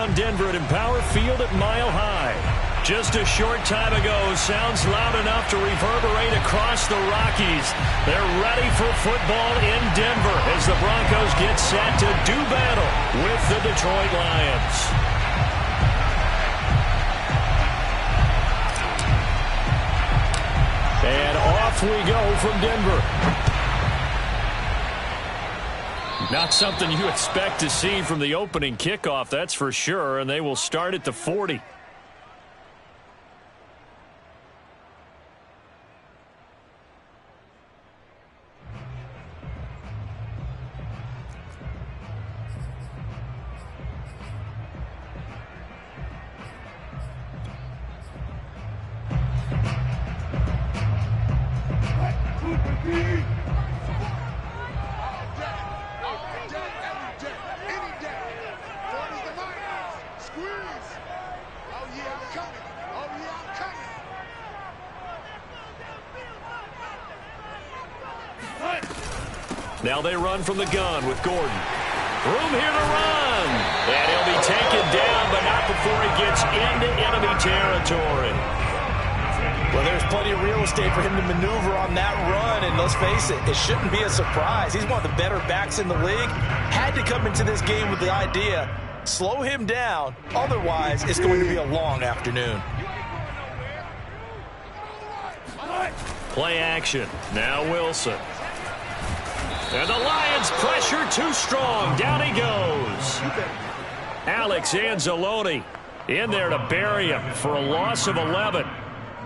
downtown Denver at Empower Field at Mile High. Just a short time ago, sounds loud enough to reverberate across the Rockies. They're ready for football in Denver as the Broncos get set to do battle with the Detroit Lions. And off we go from Denver. Not something you expect to see from the opening kickoff, that's for sure, and they will start at the 40. Now they run from the gun with Gordon. Room here to run. And he'll be taken down, but not before he gets into enemy territory. Well, there's plenty of real estate for him to maneuver on that run, and let's face it, it shouldn't be a surprise. He's one of the better backs in the league. Had to come into this game with the idea, slow him down, otherwise it's going to be a long afternoon. Play action. Now Wilson. And the Lions pressure too strong. Down he goes. Alex Anzalone in there to bury him for a loss of 11.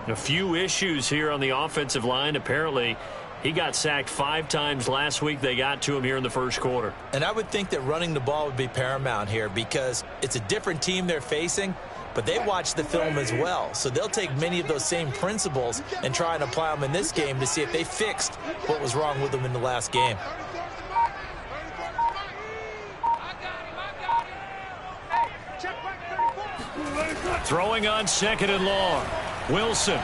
A few issues here on the offensive line. Apparently, he got sacked 5 times last week. They got to him here in the first quarter. And I would think that running the ball would be paramount here because it's a different team they're facing, but they watch the film as well. So they'll take many of those same principles and try and apply them in this game to see if they fixed what was wrong with them in the last game. Throwing on 2nd and long. Wilson.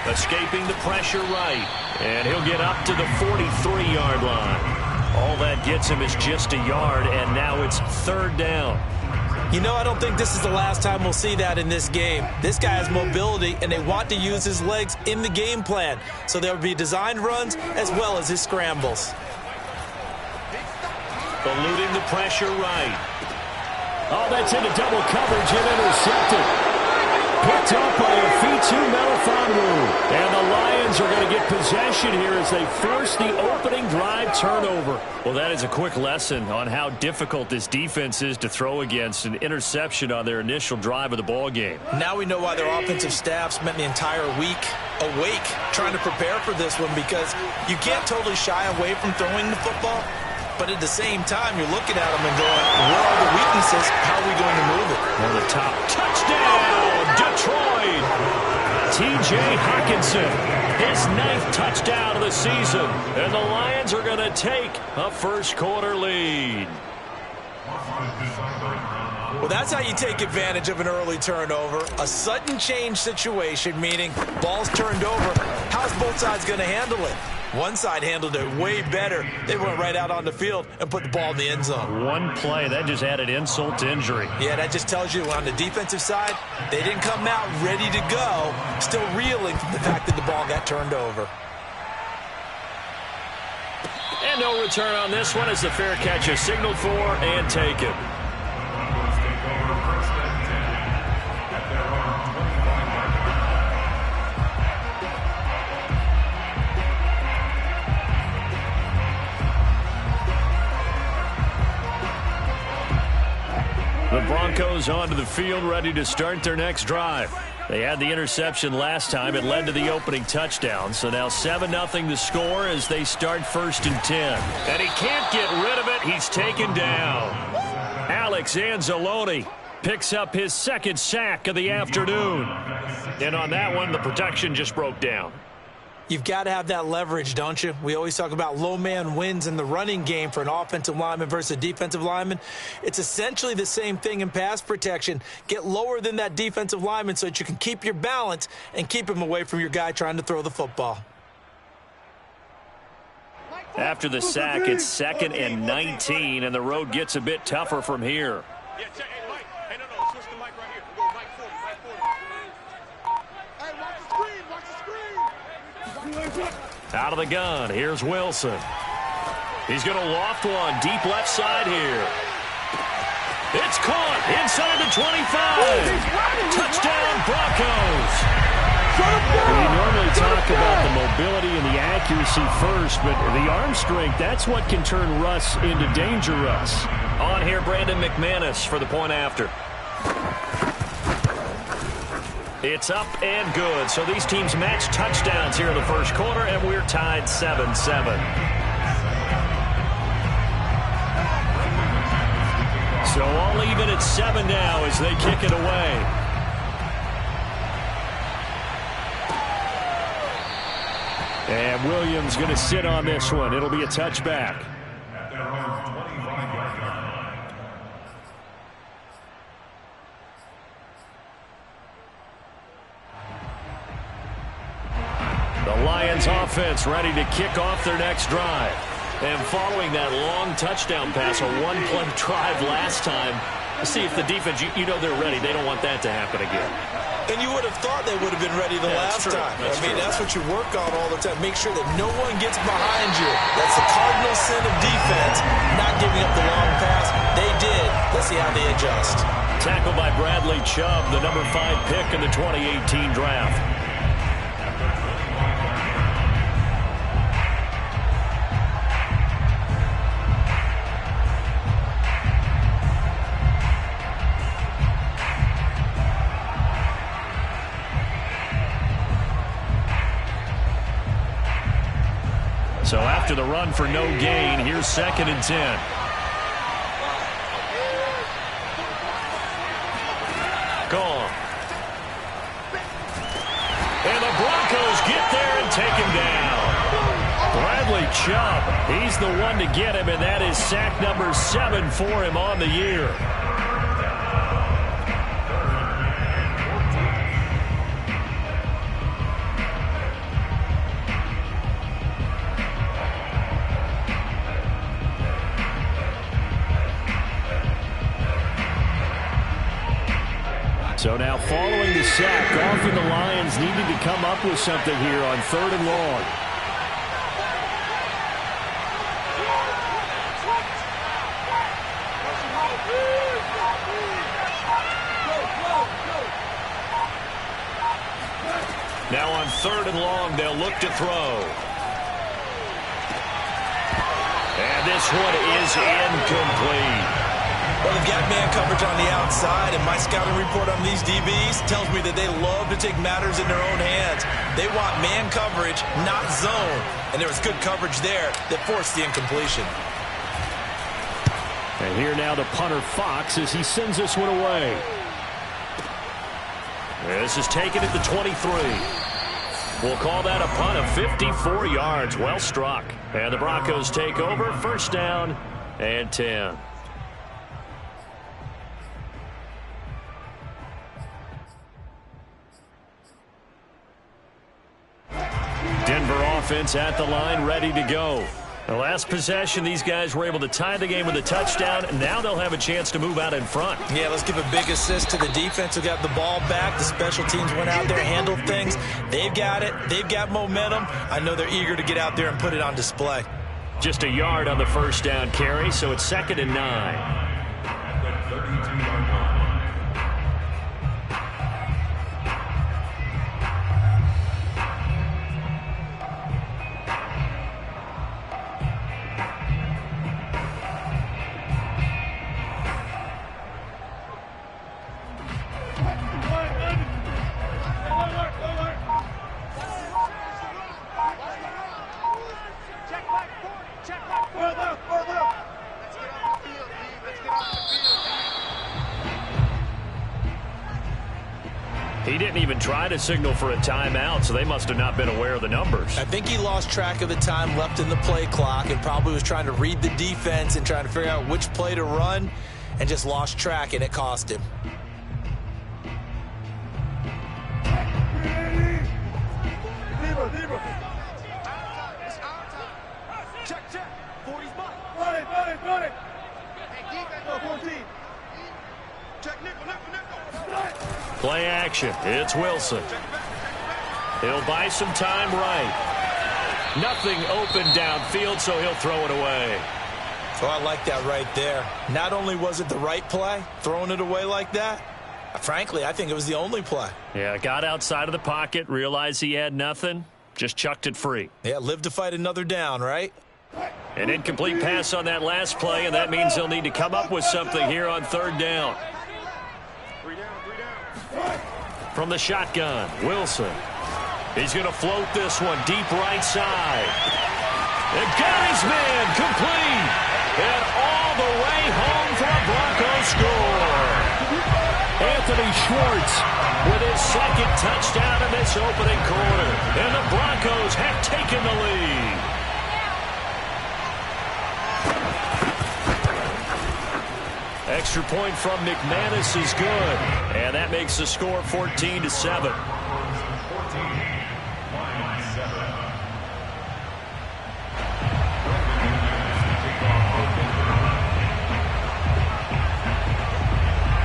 Escaping the pressure right. And he'll get up to the 43-yard line. All that gets him is just a yard, and now it's 3rd down. You know, I don't think this is the last time we'll see that in this game. This guy has mobility, and they want to use his legs in the game plan. So there will be designed runs as well as his scrambles. Eluding the pressure right. Oh, that's into double coverage and intercepted. Picked up by a Fitu Melifonwu. And the Lions are going to get possession here as they force the opening drive turnover. Well, that is a quick lesson on how difficult this defense is to throw against. An interception on their initial drive of the ball game. Now we know why their offensive staff spent the entire week awake trying to prepare for this one, because you can't totally shy away from throwing the football. But at the same time, you're looking at them and going, where are the weaknesses? How are we going to move it? On the top. Touchdown, Detroit! T.J. Hockenson, his 9th touchdown of the season. And the Lions are going to take a first-quarter lead. Well, that's how you take advantage of an early turnover. A sudden change situation, meaning ball's turned over. How's both sides going to handle it? One side handled it way better. They went right out on the field and put the ball in the end zone. One play, that just added insult to injury. Yeah, that just tells you on the defensive side, they didn't come out ready to go, still reeling from the fact that the ball got turned over. And no return on this one as the fair catch is signaled for and taken. The Broncos onto the field, ready to start their next drive. They had the interception last time. It led to the opening touchdown. So now 7-0 the score as they start 1st and 10. And he can't get rid of it. He's taken down. Alex Anzalone picks up his 2nd sack of the afternoon. And on that one, the protection just broke down. You've got to have that leverage, don't you? We always talk about low man wins in the running game for an offensive lineman versus a defensive lineman. It's essentially the same thing in pass protection. Get lower than that defensive lineman so that you can keep your balance and keep him away from your guy trying to throw the football. After the sack, it's 2nd and 19, and the road gets a bit tougher from here. Yeah, check. Hey, Mike. Hey, no. Switch the mic right here. We'll go Mike 40. Mike 40. Hey, watch the screen. Watch the screen. Out of the gun, here's Wilson. He's going to loft one deep left side here. It's caught inside the 25. Touchdown, Broncos. We normally talk about the mobility and the accuracy first, but the arm strength, that's what can turn Russ into danger Russ. On here, Brandon McManus for the point after. It's up and good. So these teams match touchdowns here in the first quarter, and we're tied 7-7. So all even at 7 now as they kick it away. And Williams going to sit on this one. It'll be a touchback. The Lions offense ready to kick off their next drive. And following that long touchdown pass, a one-play drive last time, see if the defense, you know they're ready. They don't want that to happen again. And you would have thought they would have been ready the last time. That's what you work on all the time. Make sure that no one gets behind you. That's the cardinal sin of defense, not giving up the long pass. They did. Let's see how they adjust. Tackled by Bradley Chubb, the number 5 pick in the 2018 draft. So after the run for no gain, here's 2nd and 10. Gone. And the Broncos get there and take him down. Bradley Chubb, he's the one to get him, and that is sack number 7 for him on the year. So now following the sack, often the Lions needed to come up with something here on 3rd and long. Now on 3rd and long, they'll look to throw. And this one is incomplete. Well, they've got man coverage on the outside, and my scouting report on these DBs tells me that they love to take matters in their own hands. They want man coverage, not zone. And there was good coverage there that forced the incompletion. And here now the punter Fox as he sends this one away. This is taken at the 23. We'll call that a punt of 54 yards. Well struck. And the Broncos take over. 1st down and 10. Denver offense at the line, ready to go. The last possession, these guys were able to tie the game with a touchdown, and now they'll have a chance to move out in front. Yeah, let's give a big assist to the defense who got the ball back. The special teams went out there, handled things. They've got it. They've got momentum. I know they're eager to get out there and put it on display. Just a yard on the 1st down carry, so it's 2nd and 9. He didn't even try to signal for a timeout, so they must have not been aware of the numbers. I think he lost track of the time left in the play clock and probably was trying to read the defense and trying to figure out which play to run and just lost track, and it cost him. Check. 40's back. Run it. Hey, defense, 14. Play action. It's Wilson. He'll buy some time right. Nothing open downfield, so he'll throw it away. Oh, I like that right there. Not only was it the right play, throwing it away like that, frankly, I think it was the only play. Yeah, got outside of the pocket, realized he had nothing, just chucked it free. Yeah, live to fight another down, right? An incomplete pass on that last play, and that means they'll need to come up with something here on third down. From the shotgun, Wilson. He's going to float this one deep right side. And got his man complete. And all the way home for a Broncos score. Anthony Schwartz with his second touchdown in this opening quarter. And the Broncos have taken the lead. Extra point from McManus is good. And that makes the score 14-7.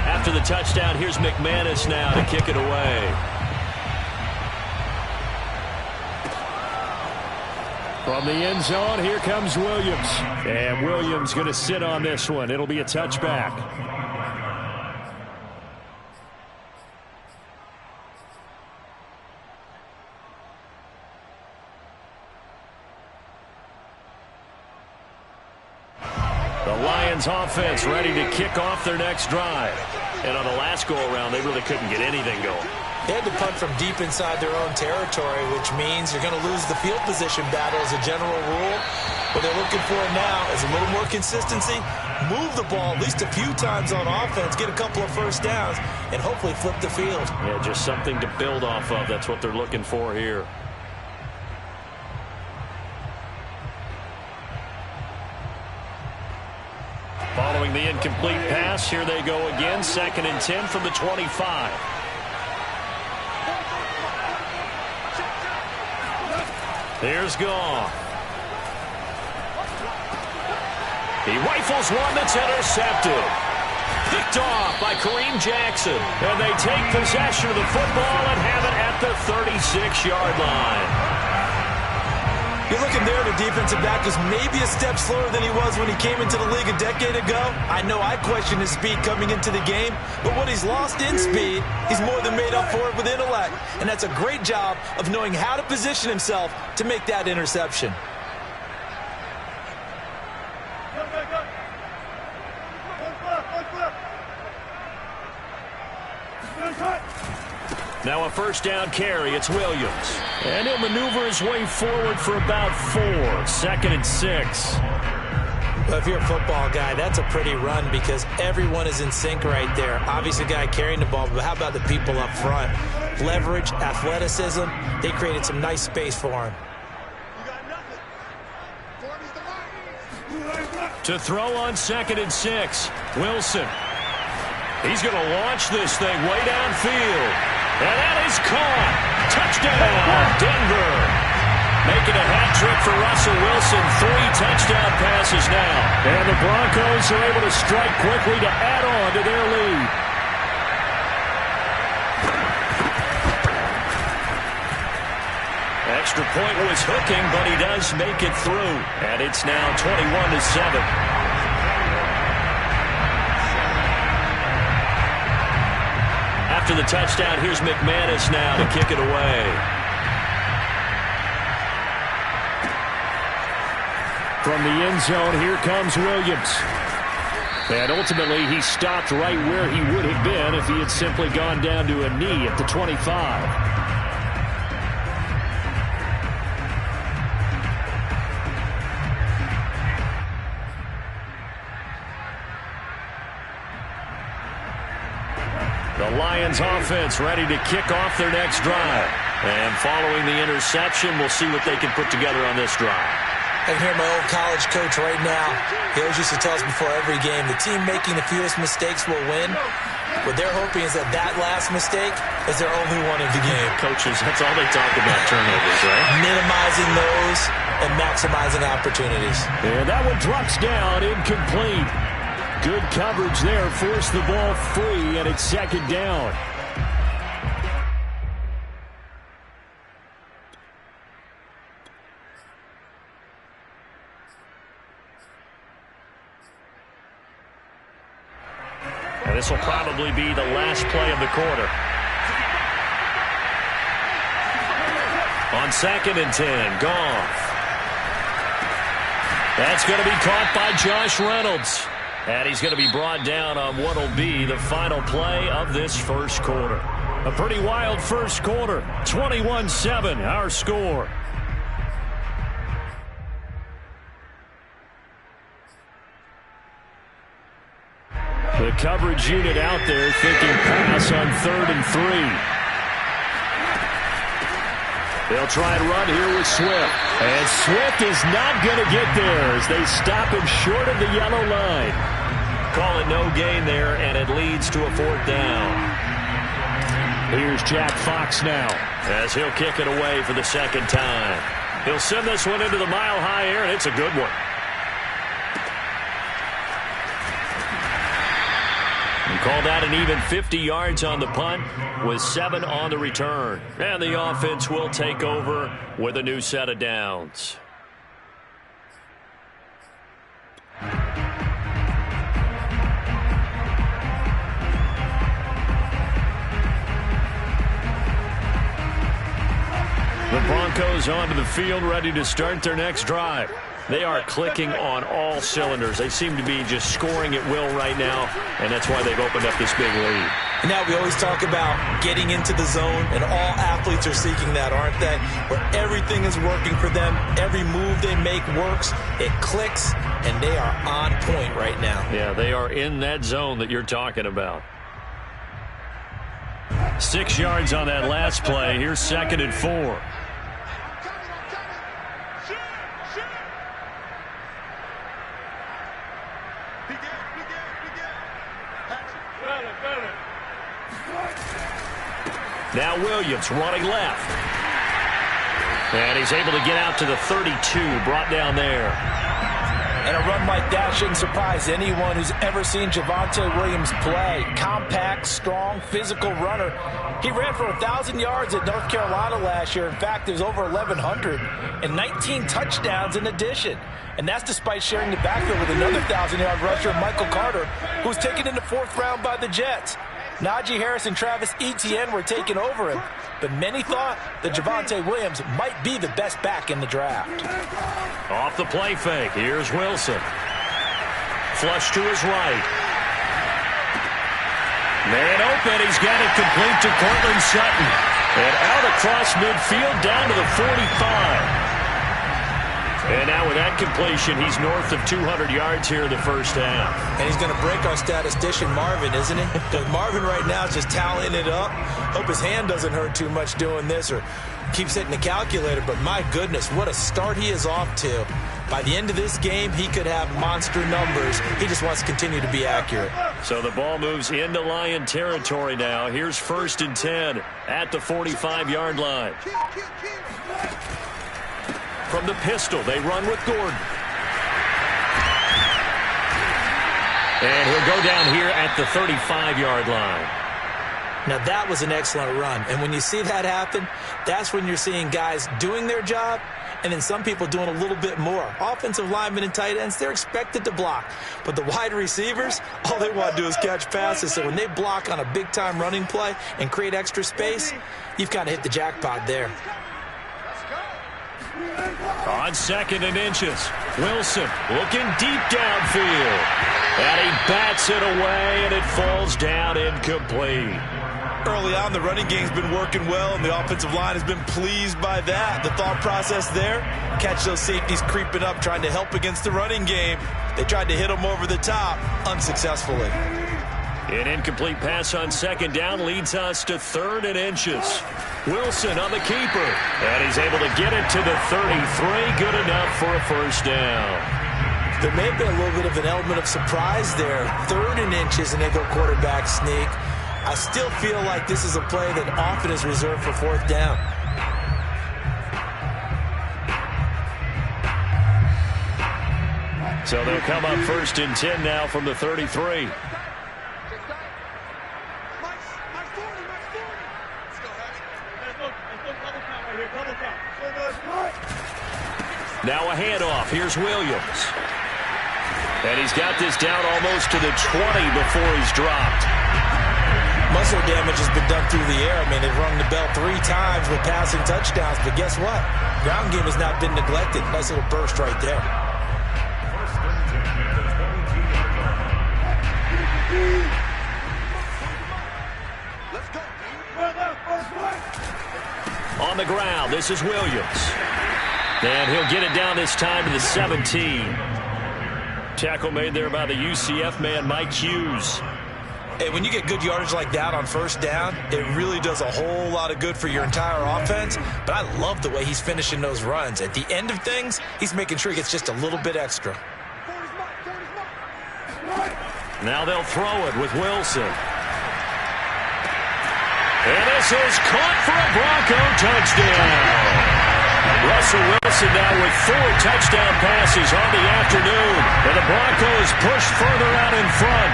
After the touchdown, here's McManus now to kick it away. From the end zone, here comes Williams. And Williams going to sit on this one. It'll be a touchback. The Lions offense ready to kick off their next drive. And on the last go-around, they really couldn't get anything going. They had to punt from deep inside their own territory, which means you're going to lose the field position battle as a general rule. What they're looking for now is a little more consistency, move the ball at least a few times on offense, get a couple of first downs, and hopefully flip the field. Yeah, just something to build off of. That's what they're looking for here. Following the incomplete pass, here they go again. 2nd and 10 from the 25. Here's Goff. He rifles one that's intercepted. Picked off by Kareem Jackson. And they take possession of the football and have it at the 36-yard line. You're looking there, the defensive back is maybe a step slower than he was when he came into the league a decade ago. I know I questioned his speed coming into the game, but what he's lost in speed, he's more than made up for it with intellect. And that's a great job of knowing how to position himself to make that interception. Now a first down carry. It's Williams. And he'll maneuver his way forward for about 4. 2nd and 6. Well, if you're a football guy, that's a pretty run because everyone is in sync right there. Obviously, the guy carrying the ball, but how about the people up front? Leverage, athleticism, they created some nice space for him. To throw on 2nd and 6. Wilson. He's going to launch this thing way downfield. And that is caught. Touchdown, Denver. Making a hat trick for Russell Wilson. 3 touchdown passes now. And the Broncos are able to strike quickly to add on to their lead. Extra point was hooking, but he does make it through. And it's now 21-7. After the touchdown, here's McManus now to kick it away. From the end zone, here comes Williams. And ultimately, he stopped right where he would have been if he had simply gone down to a knee at the 25. The Lions offense ready to kick off their next drive. And following the interception, we'll see what they can put together on this drive. I can hear my old college coach right now. He always used to tell us before every game, the team making the fewest mistakes will win. What they're hoping is that that last mistake is their only one of the game. Coaches, that's all they talk about, turnovers, right? Minimizing those and maximizing opportunities. And that one drops down, incomplete. Good coverage there, forced the ball free, and it's 2nd down. And this will probably be the last play of the quarter. On 2nd and 10, Goff. That's going to be caught by Josh Reynolds. And he's going to be brought down on what will be the final play of this first quarter. A pretty wild first quarter. 21-7, our score. The coverage unit out there thinking pass on 3rd and 3. They'll try and run here with Swift. And Swift is not going to get there as they stop him short of the yellow line. Call it no gain there, and it leads to a 4th down. Here's Jack Fox now as he'll kick it away for the 2nd time. He'll send this one into the mile-high air, and it's a good one. Call that an even 50 yards on the punt with 7 on the return. And the offense will take over with a new set of downs. The Broncos onto the field ready to start their next drive. They are clicking on all cylinders. They seem to be just scoring at will right now, and that's why they've opened up this big lead. And now we always talk about getting into the zone, and all athletes are seeking that, aren't they? Where everything is working for them, every move they make works, it clicks, and they are on point right now. Yeah, they are in that zone that you're talking about. 6 yards on that last play. Here's 2nd and 4. Now Williams running left. And he's able to get out to the 32, brought down there. And a run like that shouldn't surprise anyone who's ever seen Javonte Williams play. Compact, strong, physical runner. He ran for 1,000 yards at North Carolina last year. In fact, there's over 1,100 and 19 touchdowns in addition. And that's despite sharing the backfield with another 1,000-yard rusher, Michael Carter, who was taken in the 4th round by the Jets. Najee Harris and Travis Etienne were taking over him, but many thought that Javonte Williams might be the best back in the draft. Off the play fake, here's Wilson. Flush to his right. Man open, he's got it complete to Cortland Sutton. And out across midfield down to the 45. And now with that completion, he's north of 200 yards here in the first half. And he's going to break our statistician Marvin, isn't he? Because Marvin right now is just tallying it up. Hope his hand doesn't hurt too much doing this or keeps hitting the calculator. But my goodness, what a start he is off to. By the end of this game, he could have monster numbers. He just wants to continue to be accurate. So the ball moves into Lion territory now. Here's 1st and 10 at the 45-yard line. From the pistol, they run with Gordon. And he'll go down here at the 35-yard line. Now, that was an excellent run. And when you see that happen, that's when you're seeing guys doing their job and then some people doing a little bit more. Offensive linemen and tight ends, they're expected to block. But the wide receivers, all they want to do is catch passes. So when they block on a big-time running play and create extra space, you've kind of hit the jackpot there. On 2nd and inches, Wilson looking deep downfield. And he bats it away, and it falls down incomplete. Early on, the running game's been working well, and the offensive line has been pleased by that. The thought process there, catch those safeties creeping up, trying to help against the running game. They tried to hit them over the top, unsuccessfully. An incomplete pass on 2nd down leads us to 3rd and inches. Wilson on the keeper, and he's able to get it to the 33. Good enough for a 1st down. There may have been a little bit of an element of surprise there. 3rd and inches, and they go quarterback sneak. I still feel like this is a play that often is reserved for 4th down. So they'll come up 1st and 10 now from the 33. Now a handoff. Here's Williams. And he's got this down almost to the 20 before he's dropped. Muscle damage has been done through the air. I mean, they've rung the bell 3 times with passing touchdowns, but guess what? Ground game has not been neglected. Nice little burst right there. On the ground, this is Williams. And he'll get it down this time to the 17. Tackle made there by the UCF man, Mike Hughes. Hey, when you get good yardage like that on first down, it really does a whole lot of good for your entire offense. But I love the way he's finishing those runs. At the end of things, he's making sure he gets just a little bit extra. Now they'll throw it with Wilson. And this is caught for a Bronco touchdown. Russell Wilson now with 4 touchdown passes on the afternoon. And the Broncos push further out in front.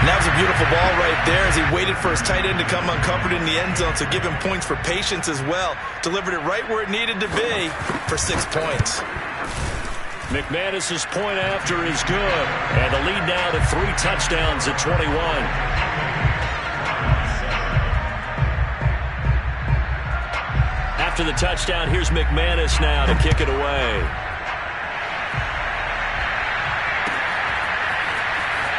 And that was a beautiful ball right there as he waited for his tight end to come uncovered in the end zone, so give him points for patience as well. Delivered it right where it needed to be for 6 points. McManus's point after is good. And the lead now to 3 touchdowns at 21. After the touchdown, here's McManus now to kick it away.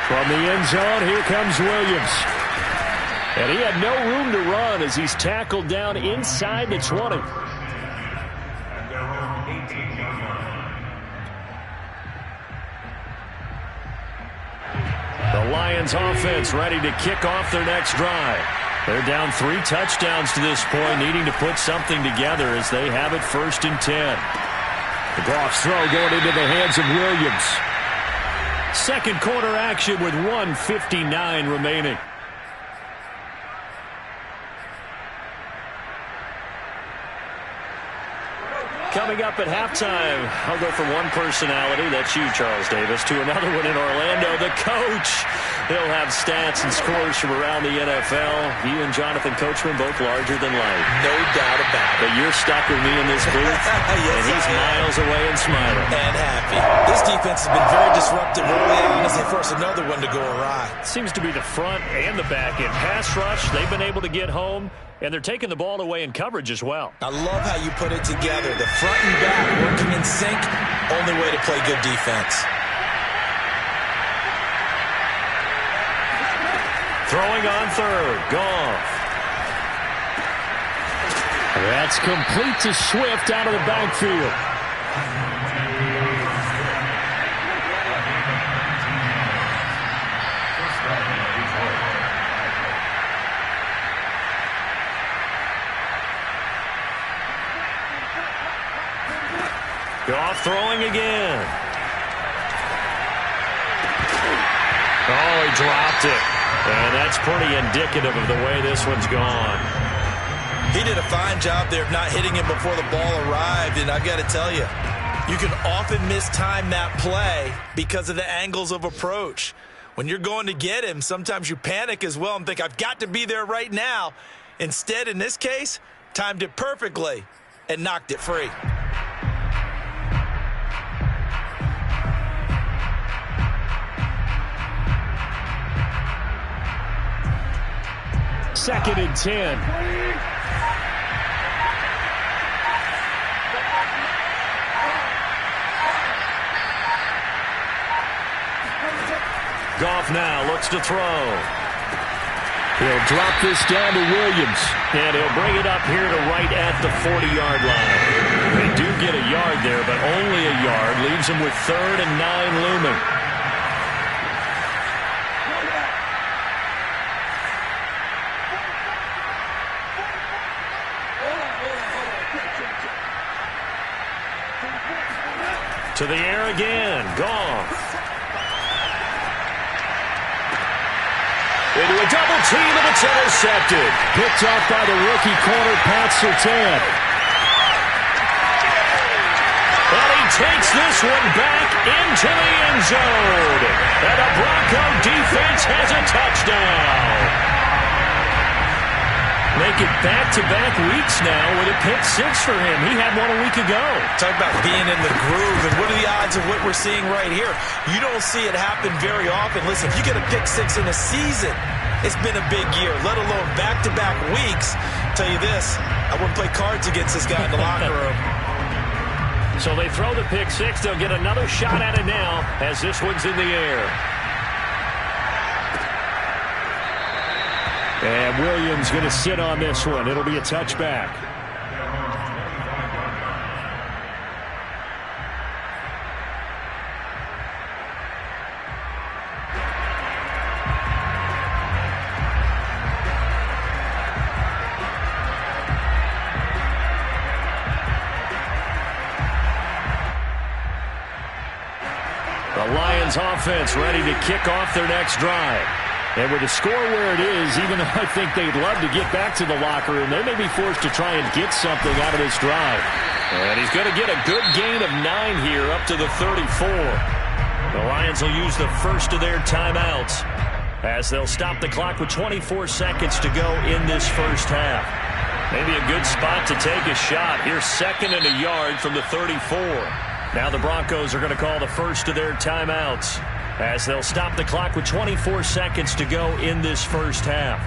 From the end zone, here comes Williams. And he had no room to run as he's tackled down inside the 20. The Lions offense ready to kick off their next drive. They're down 3 touchdowns to this point, needing to put something together as they have it 1st and 10. The Goff's throw going into the hands of Williams. Second quarter action with 1:59 remaining. Coming up at halftime, I'll go from one personality, that's you, Charles Davis, to another one in Orlando, the coach. He'll have stats and scores from around the NFL. You and Jonathan Coachman both larger than life. No doubt about it. But you're stuck with me in this booth, yes, and he's miles away and smiling. And happy. This defense has been very disruptive early on as they force another one to go awry. Seems to be the front and the back end. Pass rush, they've been able to get home, and they're taking the ball away in coverage as well. I love how you put it together. The front and back working in sync, only way to play good defense. Throwing on third, Goff. That's complete to Swift out of the backfield. Goff throwing again. Oh, he dropped it. And that's pretty indicative of the way this one's gone. He did a fine job there of not hitting him before the ball arrived, and I've got to tell you, you can often mistime that play because of the angles of approach. When you're going to get him, sometimes you panic as well and think, I've got to be there right now. Instead, in this case, timed it perfectly and knocked it free. Second and 10. Goff now looks to throw. He'll drop this down to Williams. And he'll bring it up here to right at the 40-yard line. They do get a yard there, but only a yard. Leaves him with 3rd and 9 looming. To the air again, Goff. Into a double team, and it's intercepted. Picked off by the rookie corner, Pat Surtain. And he takes this one back into the end zone. And the Bronco defense has a touchdown. They make it back-to-back weeks now with a pick six for him. He had one a week ago. Talk about being in the groove, and what are the odds of what we're seeing right here? You don't see it happen very often. Listen, if you get a pick six in a season, it's been a big year, let alone back-to-back weeks. Tell you this, I wouldn't play cards against this guy in the locker room. So they throw the pick six. They'll get another shot at it now as this one's in the air. And Williams going to sit on this one. It'll be a touchback. The Lions offense ready to kick off their next drive. And with the score where it is, even though I think they'd love to get back to the locker room, they may be forced to try and get something out of this drive. And he's going to get a good gain of 9 here up to the 34. The Lions will use the first of their timeouts as they'll stop the clock with 24 seconds to go in this first half. Maybe a good spot to take a shot. Here's 2nd and a yard from the 34. Now the Broncos are going to call the first of their timeouts as they'll stop the clock with 24 seconds to go in this first half.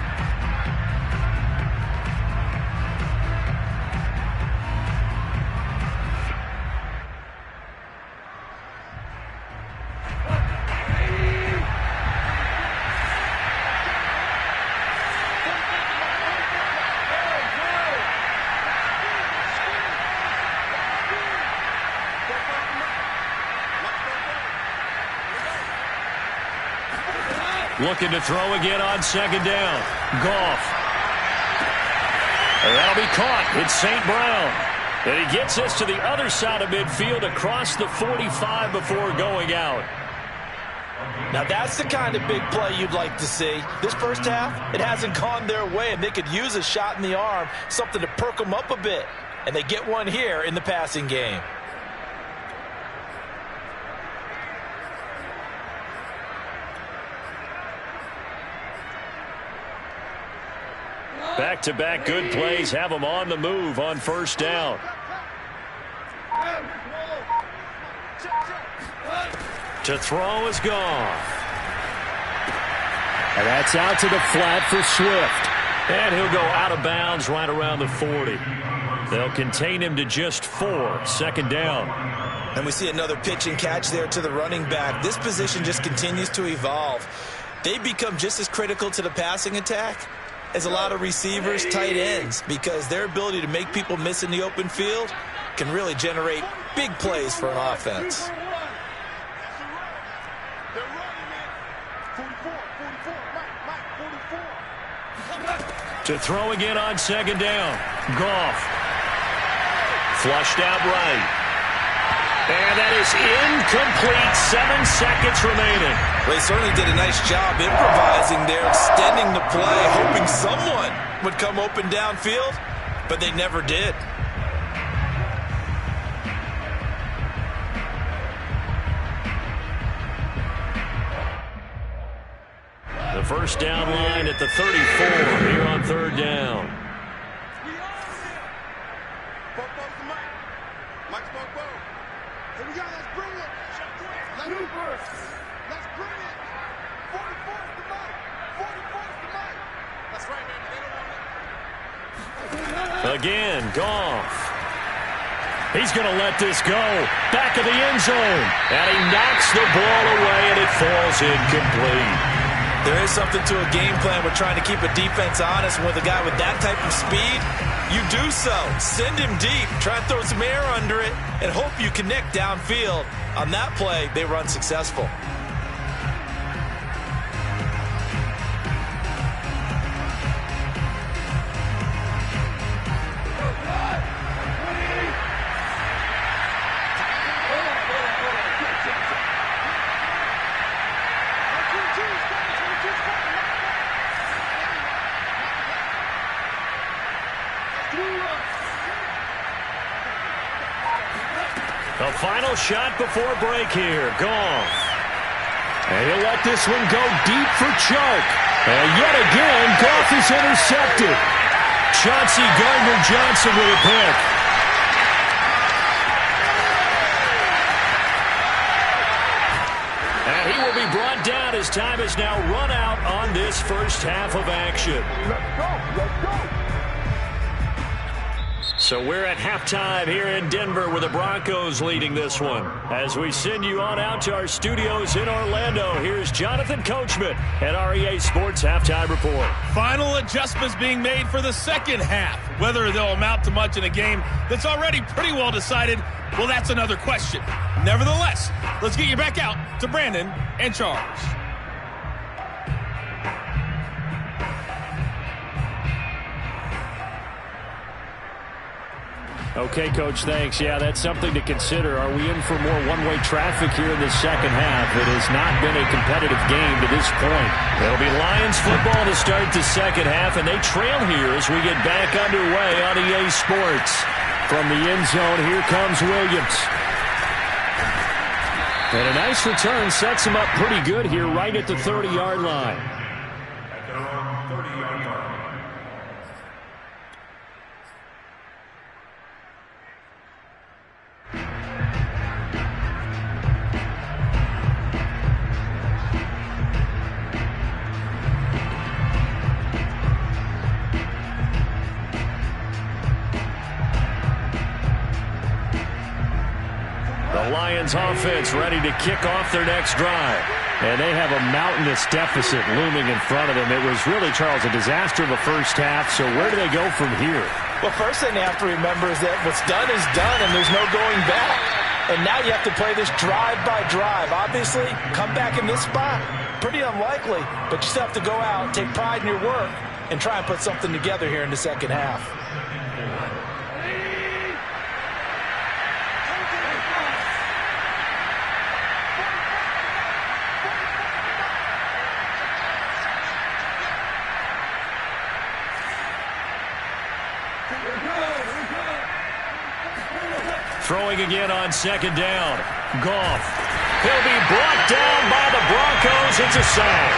Looking to throw again on 2nd down. Goff. And that'll be caught. It's St. Brown. And he gets us to the other side of midfield across the 45 before going out. Now that's the kind of big play you'd like to see. This first half, it hasn't gone their way, and they could use a shot in the arm, something to perk them up a bit. And they get one here in the passing game. Back-to-back good plays have them on the move on 1st down. To throw is gone. And that's out to the flat for Swift. And he'll go out of bounds right around the 40. They'll contain him to just 4. 2nd down. And we see another pitch and catch there to the running back. This position just continues to evolve. They become just as critical to the passing attack as a lot of receivers, tight ends, because their ability to make people miss in the open field can really generate big plays for an offense. To throw again on 2nd down. Goff. Flushed out right. And that is incomplete. 7 seconds remaining. Well, they certainly did a nice job improvising there, extending the play, hoping someone would come open downfield, but they never did. The first down line at the 34 here on 3rd down. Here we go, let's bring it. Let's bring it. 44's the mic. 44's the mic. That's right, man. They don't want it. Again, Goff. He's going to let this go. Back of the end zone. And he knocks the ball away, and it falls incomplete. There is something to a game plan with trying to keep a defense honest. With a guy with that type of speed, you do so. Send him deep. Try and throw some air under it and hope you connect downfield. On that play, they run successful. The final shot before break here. Goff. And he'll let this one go deep for Chark. And yet again, Goff is intercepted. Chauncey Gardner-Johnson with a pick. And he will be brought down as time is now run out on this first half of action. Let's go. So we're at halftime here in Denver with the Broncos leading this one. As we send you on out to our studios in Orlando, here's Jonathan Coachman at REA Sports Halftime Report. Final adjustments being made for the second half. Whether they'll amount to much in a game that's already pretty well decided, well, that's another question. Nevertheless, let's get you back out to Brandon and Charles. Okay, Coach, thanks. Yeah, that's something to consider. Are we in for more one-way traffic here in the second half? It has not been a competitive game to this point. It'll be Lions football to start the second half, and they trail here as we get back underway on EA Sports. From the end zone, here comes Williams. And a nice return sets him up pretty good here right at the 30-yard line. The Lions offense ready to kick off their next drive. And they have a mountainous deficit looming in front of them. It was really, Charles, a disaster of a first half. So where do they go from here? Well, first thing they have to remember is that what's done is done, and there's no going back. And now you have to play this drive by drive. Obviously, come back in this spot, pretty unlikely. But you still have to go out, take pride in your work, and try and put something together here in the second half. Throwing again on second down. Goff. He'll be brought down by the Broncos. It's a sack.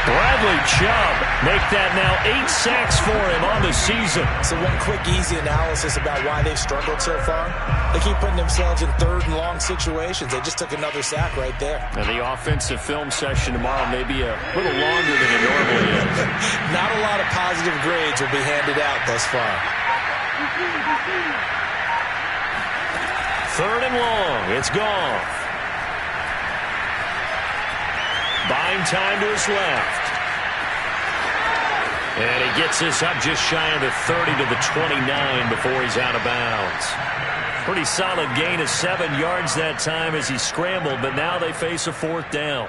Bradley Chubb make that now 8 sacks for him on the season. So one quick, easy analysis about why they've struggled so far. They keep putting themselves in third and long situations. They just took another sack right there. And the offensive film session tomorrow may be a little longer than it normally is. Not a lot of positive grades will be handed out thus far. Third and long. It's Goff. Buying time to his left. And he gets this up just shy of the 30 to the 29 before he's out of bounds. Pretty solid gain of 7 yards that time as he scrambled, but now they face a fourth down.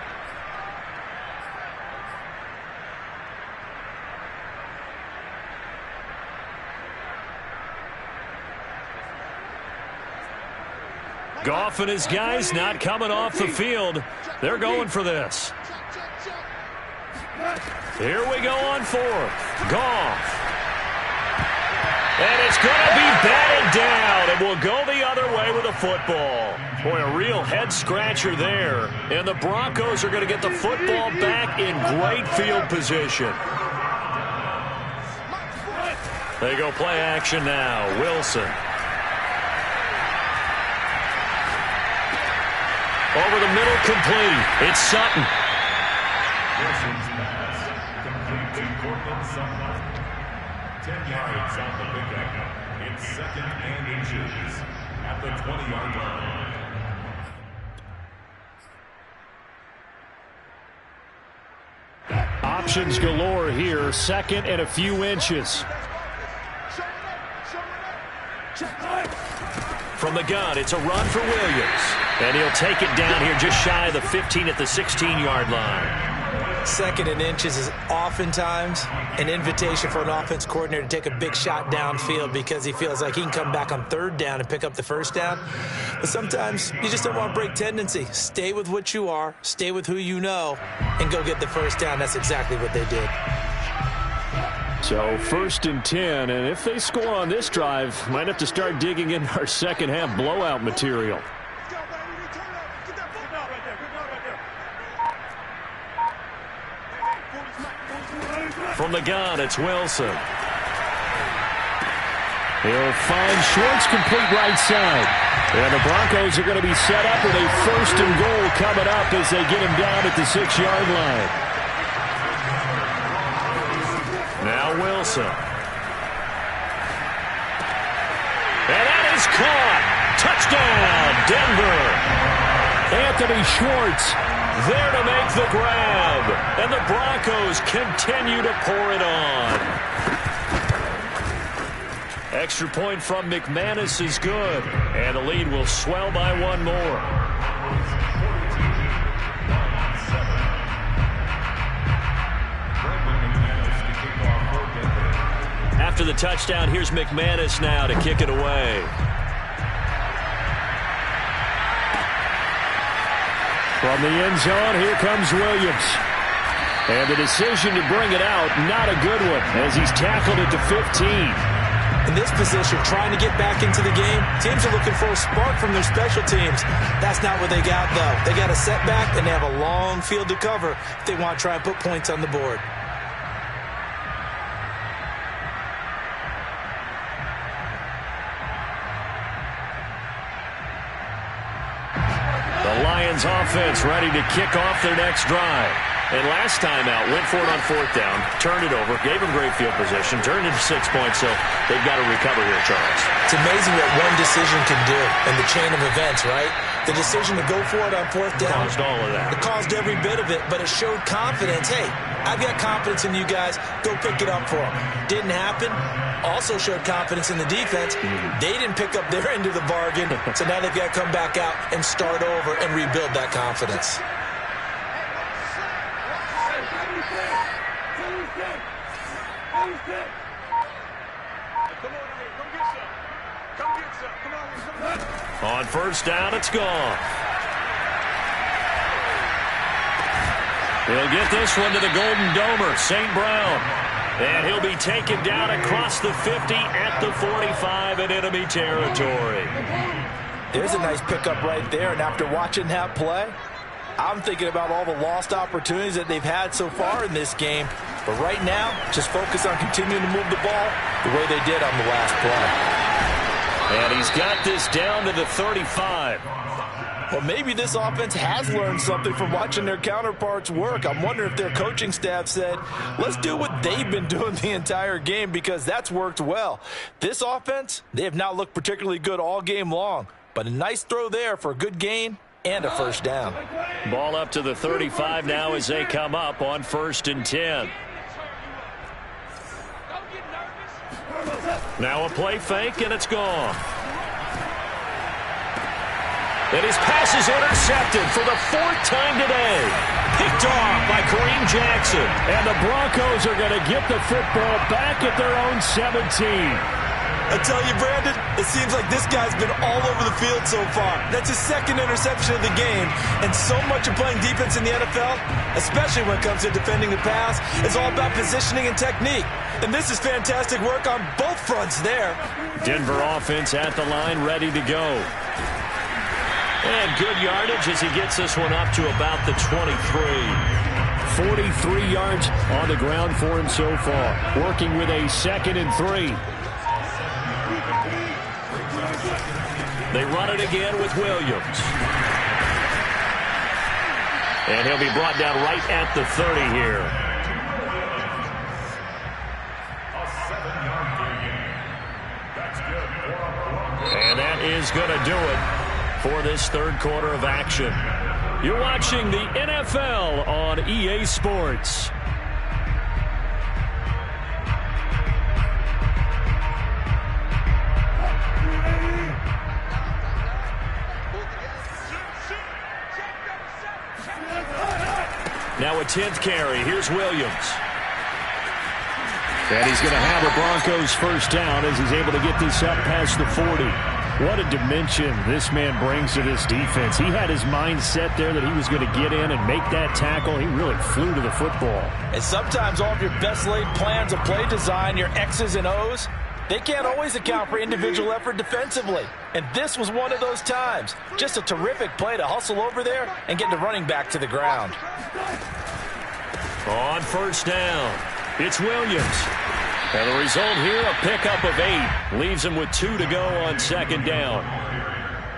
Goff and his guys not coming off the field. They're going for this. Here we go on fourth. Goff. And it's going to be batted down. And will go the other way with the football. Boy, a real head-scratcher there. And the Broncos are going to get the football back in great field position. They go play action now. Wilson. Over the middle, complete. It's Sutton. Wilson's pass complete to Cortland Sutton. 10 yards on the pickup. It's second and inches at the 20-yard line. Options galore here. Second and a few inches. From the gun, it's a run for Williams. And he'll take it down here just shy of the 15 at the 16-yard line. Second and inches is oftentimes an invitation for an offense coordinator to take a big shot downfield because he feels like he can come back on third down and pick up the first down. But sometimes you just don't want to break tendency. Stay with what you are, stay with who you know, and go get the first down. That's exactly what they did. So first and 10, and if they score on this drive, might have to start digging in our second half blowout material. From the gun, it's Wilson. He'll find Schwartz complete right side. And the Broncos are going to be set up with a 1st and goal coming up as they get him down at the 6-yard line. Now Wilson. And that is caught. Touchdown, Denver. Anthony Schwartz There to make the grab. And the Broncos continue to pour it on. Extra point from McManus is good. And the lead will swell by one more. After the touchdown, here's McManus now to kick it away. From the end zone, here comes Williams. And the decision to bring it out, not a good one, as he's tackled it to 15. In this position, trying to get back into the game, teams are looking for a spark from their special teams. That's not what they got, though. They got a setback, and they have a long field to cover if they want to try and put points on the board. The Lions offense ready to kick off their next drive. And last time out, went for it on 4th down, turned it over, gave them great field position, turned it to 6 points, so they've got to recover here, Charles. It's amazing what one decision can do in the chain of events, right? The decision to go for it on 4th down. Caused all of that. It caused every bit of it, but it showed confidence. Hey, I've got confidence in you guys. Go pick it up for them. Didn't happen. Also showed confidence in the defense. They didn't pick up their end of the bargain, so now they've got to come back out and start over and rebuild that confidence. On 1st down, it's gone. He'll get this one to the Golden Domer, St. Brown. And he'll be taken down across the 50 at the 45 in enemy territory. There's a nice pickup right there, and after watching that play, I'm thinking about all the lost opportunities that they've had so far in this game. But right now, just focus on continuing to move the ball the way they did on the last play. And he's got this down to the 35. Well, maybe this offense has learned something from watching their counterparts work. I'm wondering if their coaching staff said, let's do what they've been doing the entire game, because that's worked well. This offense, they have not looked particularly good all game long. But a nice throw there for a good gain and a 1st down. Ball up to the 35 now as they come up on 1st and 10. Now a play fake, and it's gone. And his pass is intercepted for the 4th time today. Picked off by Kareem Jackson. And the Broncos are going to get the football back at their own 17. I tell you, Brandon, it seems like this guy's been all over the field so far. That's his 2nd interception of the game. And so much of playing defense in the NFL, especially when it comes to defending the pass, is all about positioning and technique. And this is fantastic work on both fronts there. Denver offense at the line, ready to go. And good yardage as he gets this one up to about the 23. 43 yards on the ground for him so far. Working with a 2nd and 3. They run it again with Williams. And he'll be brought down right at the 30 here. A 7-yard gain. That's good. And that is going to do it for this 3rd quarter of action. You're watching the NFL on EA Sports. Now a 10th carry. Here's Williams. And he's going to have the Broncos 1st down as he's able to get this up past the 40. What a dimension this man brings to this defense. He had his mind set there that he was going to get in and make that tackle. He really flew to the football. And sometimes all of your best laid plans of play design, your X's and O's, they can't always account for individual effort defensively. And this was one of those times. Just a terrific play to hustle over there and get the running back to the ground. On 1st down, it's Williams. And the result here, a pickup of 8. Leaves them with 2 to go on second down.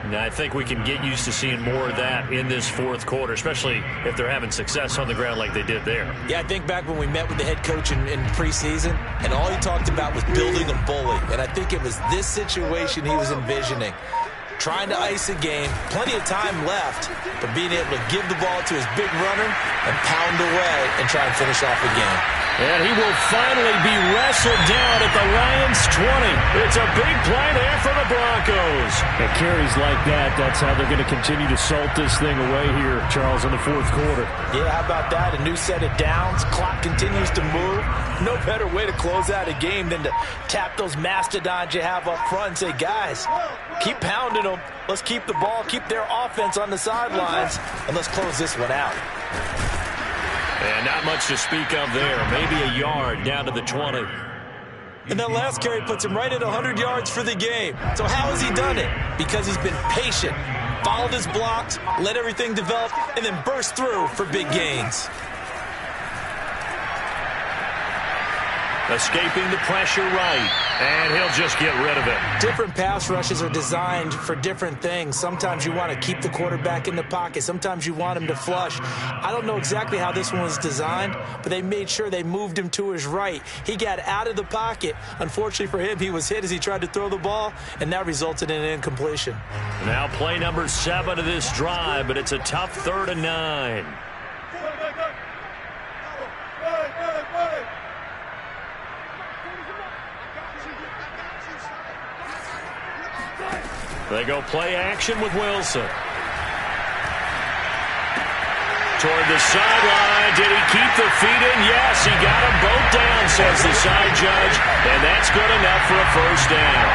Now, I think we can get used to seeing more of that in this fourth quarter, especially if they're having success on the ground like they did there. Yeah, I think back when we met with the head coach in preseason, and all he talked about was building a bully. And I think it was this situation he was envisioning. Trying to ice a game, plenty of time left, but being able to give the ball to his big runner and pound away and try and finish off the game. And he will finally be wrestled down at the Lions' 20. It's a big play there for the Broncos. And carries like that, that's how they're going to continue to salt this thing away here, Charles, in the fourth quarter. Yeah, how about that? A new set of downs. Clock continues to move. No better way to close out a game than to tap those mastodons you have up front and say, guys, keep pounding them. Let's keep the ball, keep their offense on the sidelines, and let's close this one out. And not much to speak of there. Maybe a yard down to the 20. And that last carry puts him right at 100 yards for the game. So how has he done it? Because he's been patient, followed his blocks, let everything develop, and then burst through for big gains. Escaping the pressure right, and he'll just get rid of it. Different pass rushes are designed for different things. Sometimes you want to keep the quarterback in the pocket. Sometimes you want him to flush. I don't know exactly how this one was designed, but they made sure they moved him to his right. He got out of the pocket. Unfortunately for him, he was hit as he tried to throw the ball, and that resulted in an incompletion. Now play number 7 of this drive, but it's a tough 3rd and 9. They go play action with Wilson. Toward the sideline. Did he keep the feet in? Yes, he got them both down, says the side judge. And that's good enough for a first down.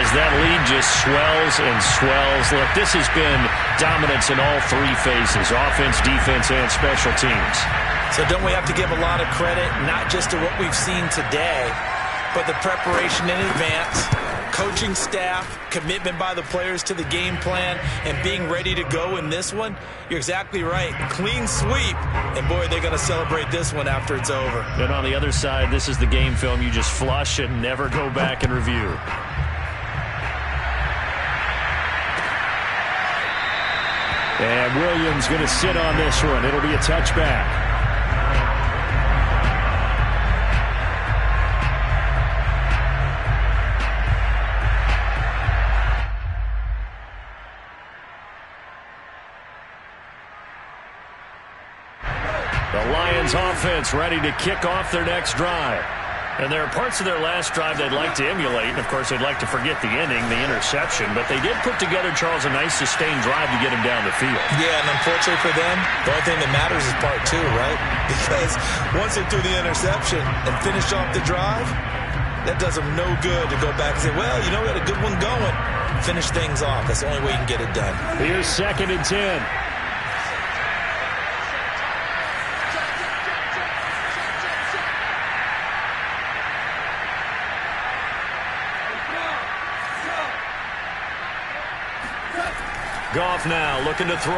As that lead just swells and swells. Look, this has been dominance in all 3 phases, offense, defense, and special teams. So don't we have to give a lot of credit, not just to what we've seen today, but the preparation in advance, coaching staff, commitment by the players to the game plan, and being ready to go in this one? You're exactly right. Clean sweep. And, boy, they're going to celebrate this one after it's over. And on the other side, this is the game film you just flush and never go back and review. And Williams going to sit on this one. It'll be a touchback. The Lions offense ready to kick off their next drive. And there are parts of their last drive they'd like to emulate. And, of course, they'd like to forget the ending, the interception. But they did put together, Charles, a nice sustained drive to get him down the field. Yeah, and unfortunately for them, the only thing that matters is part 2, right? Because once they threw the interception and finished off the drive, that does them no good to go back and say, well, you know, we had a good one going. Finish things off. That's the only way you can get it done. Here's 2nd and 10. Goff now looking to throw.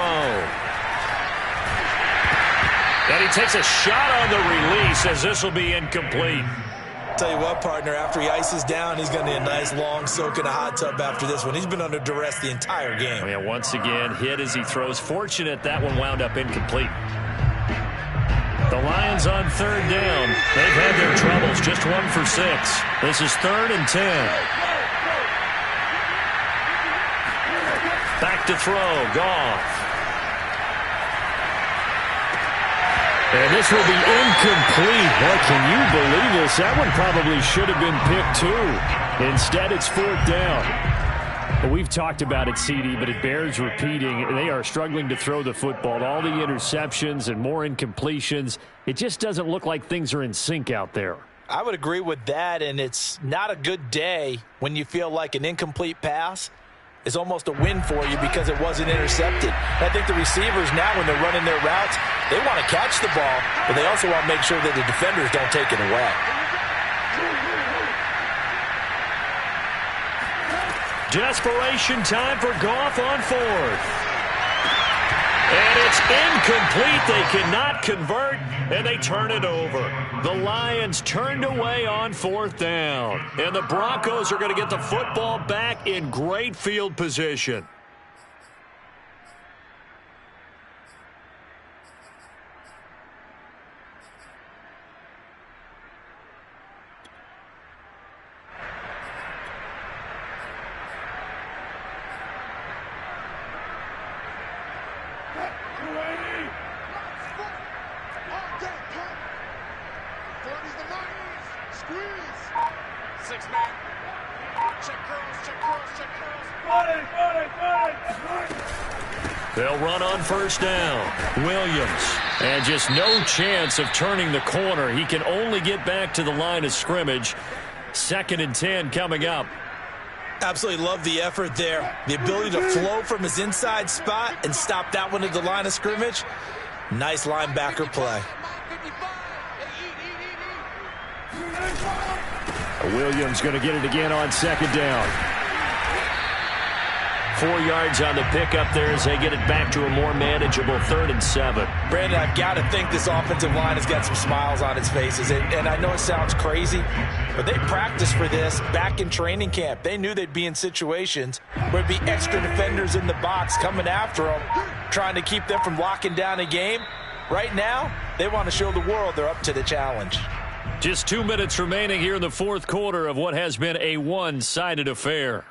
And he takes a shot on the release as this will be incomplete. Tell you what, partner, after he ices down, he's going to need a nice long soak in a hot tub after this one. He's been under duress the entire game. Oh, yeah, once again, hit as he throws. Fortunate that one wound up incomplete. The Lions on 3rd down. They've had their troubles, just 1 for 6. This is 3rd and 10. Back to throw, Goff. And this will be incomplete. Boy, can you believe this? That one probably should have been picked too. Instead, it's 4th down. Well, we've talked about it, CD, but it bears repeating. They are struggling to throw the football. All the interceptions and more incompletions. It just doesn't look like things are in sync out there. I would agree with that, and it's not a good day when you feel like an incomplete pass is almost a win for you because it wasn't intercepted. I think the receivers now, when they're running their routes, they want to catch the ball, but they also want to make sure that the defenders don't take it away. Desperation time for Goff on 4th. And it's incomplete. They cannot convert, and they turn it over. The Lions turned away on 4th down. And the Broncos are going to get the football back in great field position. They'll run on 1st down. Williams. And just no chance of turning the corner. He can only get back to the line of scrimmage. 2nd and 10 coming up. Absolutely love the effort there. The ability to flow from his inside spot and stop that one at the line of scrimmage. Nice linebacker play. Williams going to get it again on 2nd down. 4 yards on the pickup there as they get it back to a more manageable 3rd and 7. Brandon, I've got to think this offensive line has got some smiles on its faces. And I know it sounds crazy, but they practiced for this back in training camp. They knew they'd be in situations where it'd be extra defenders in the box coming after them, trying to keep them from locking down a game. Right now, they want to show the world they're up to the challenge. Just 2 minutes remaining here in the 4th quarter of what has been a one-sided affair.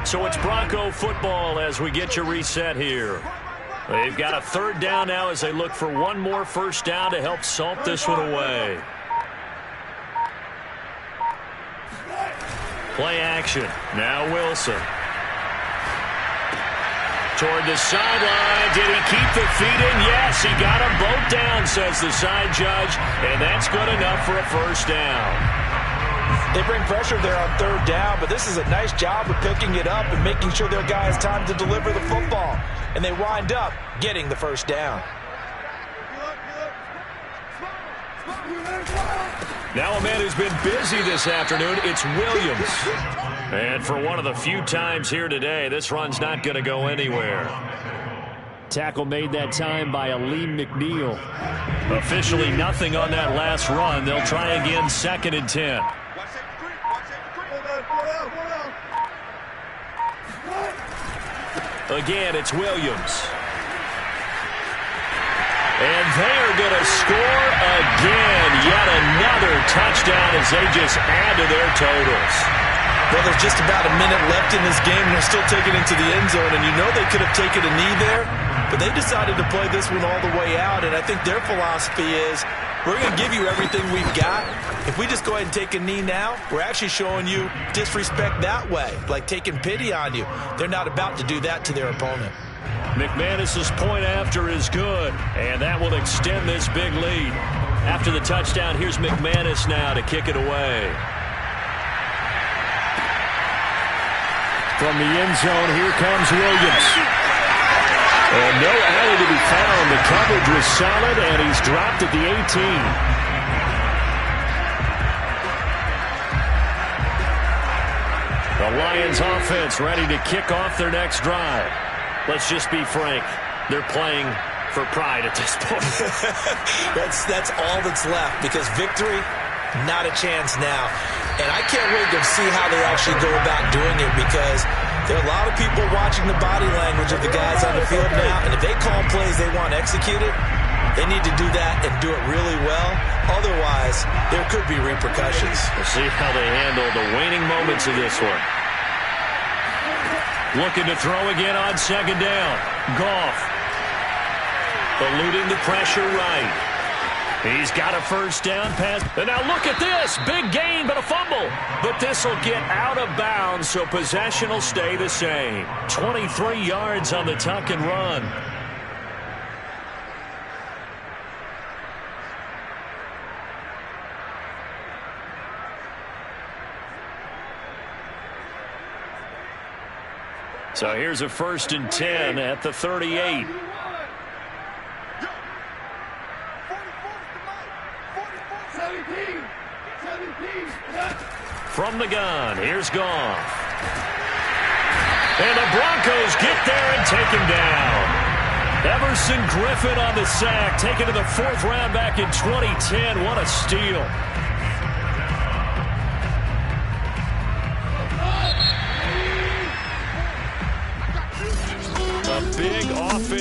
So it's Bronco football as we get you reset here. They've got a 3rd down now as they look for one more 1st down to help salt this one away. Play action. Now Wilson. Toward the sideline. Did he keep the feet in? Yes, he got them both down, says the side judge. And that's good enough for a 1st down. They bring pressure there on 3rd down, but this is a nice job of picking it up and making sure their guy has time to deliver the football. And they wind up getting the 1st down. Now a man who's been busy this afternoon, it's Williams. And for one of the few times here today, this run's not going to go anywhere. Tackle made that time by Aleem McNeil. Officially nothing on that last run. They'll try again 2nd and 10. Again, it's Williams. And they are going to score again. Yet another touchdown as they just add to their totals. Well, there's just about a minute left in this game, and they're still taking it to the end zone. And you know they could have taken a knee there, but they decided to play this one all the way out. And I think their philosophy is, we're going to give you everything we've got. If we just go ahead and take a knee now, we're actually showing you disrespect that way, like taking pity on you. They're not about to do that to their opponent. McManus's point after is good, and that will extend this big lead. After the touchdown, here's McManus now to kick it away. From the end zone, here comes Williams. And no alley to be found. The coverage was solid, and he's dropped at the 18. The Lions offense ready to kick off their next drive. Let's just be frank. They're playing for pride at this point. That's all that's left, because victory, not a chance now. And I can't wait to see how they actually go about doing it, because there are a lot of people watching the body language of the guys on the field now, and if they call plays they want executed, they need to do that and do it really well. Otherwise, there could be repercussions. We'll see how they handle the waning moments of this one. Looking to throw again on 2nd down. Goff. Eluding the pressure right. He's got a 1st down pass. And now look at this. Big gain, but a fumble. But this will get out of bounds, so possession will stay the same. 23 yards on the tuck and run. So here's a 1st and 10 at the 38. From the gun, here's Goff. And the Broncos get there and take him down. Everson Griffin on the sack, taken to the 4th round back in 2010. What a steal. A big offense.